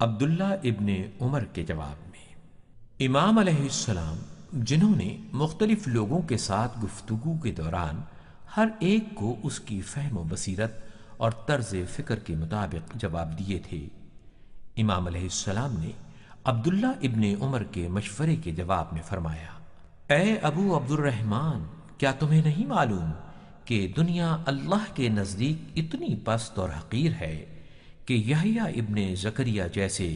عبداللہ ابن عمر کے جواب میں، امام علیہ السلام جنہوں نے مختلف لوگوں کے ساتھ گفتگو کے دوران ہر ایک کو اس کی فہم و بصیرت اور طرز فکر کے مطابق جواب دیے تھے، امام علیہ السلام نے عبداللہ ابن عمر کے مشورے کے جواب میں فرمایا، اے ابو عبد الرحمن، کیا تمہیں نہیں معلوم کہ دنیا اللہ کے نزدیک اتنی پست اور حقیر ہے کہ یحییٰ ابن زکریا جیسے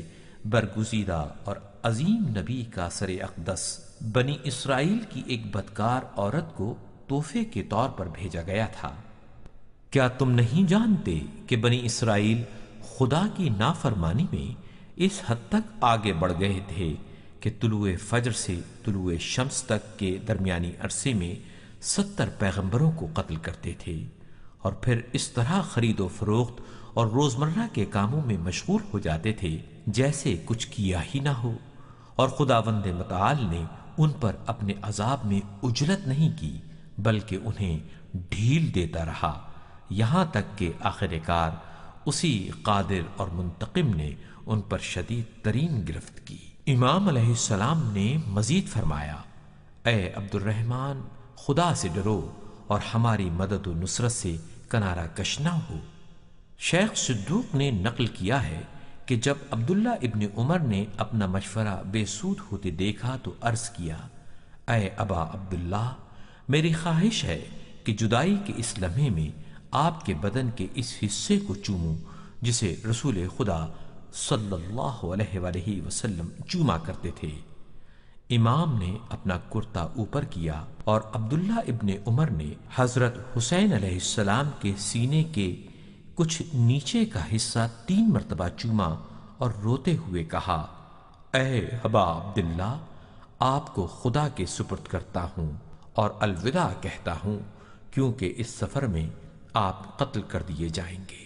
برگزیدہ اور عظیم نبی کا سر اقدس بنی اسرائیل کی ایک بدکار عورت کو تحفے کے طور پر بھیجا گیا تھا؟ کیا تم نہیں جانتے کہ بنی اسرائیل خدا کی نافرمانی میں اس حد تک آگے بڑھ گئے تھے کہ طلوع فجر سے طلوع شمس تک کے درمیانی عرصے میں 70 پیغمبروں کو قتل کرتے تھے، اور پھر اس طرح خرید و فروخت اور روزمرہ کے کاموں میں مشغول ہو جاتے تھے جیسے کچھ کیا ہی نہ ہو، اور خداوند متعال نے ان پر اپنے عذاب میں عجلت نہیں کی بلکہ انہیں ڈھیل دیتا رہا، یہاں تک کہ آخر کار اسی قادر اور منتقم نے ان پر شدید ترین گرفت کی۔ امام علیہ السلام نے مزید فرمایا، اے عبد الرحمن، خدا سے ڈرو اور ہماری مدد و نصرت سے کنارہ کش نہ ہو۔ شیخ صدوق نے نقل کیا ہے کہ جب عبداللہ ابن عمر نے اپنا مشورہ بے سود ہوتے دیکھا تو عرض کیا، اے ابا عبداللہ، میری خواہش ہے کہ جدائی کے اس لمحے میں آپ کے بدن کے اس حصے کو چوموں جسے رسول خدا صلی اللہ علیہ وآلہ وسلم چوما کرتے تھے۔ امام نے اپنا کرتا اوپر کیا اور عبداللہ ابن عمر نے حضرت حسین علیہ السلام کے سینے کے کچھ نیچے کا حصہ 3 مرتبہ چوما اور روتے ہوئے کہا، اے ابا عبداللہ، آپ کو خدا کے سپرد کرتا ہوں اور الوداع کہتا ہوں، کیونکہ اس سفر میں آپ قتل کر دیے جائیں گے۔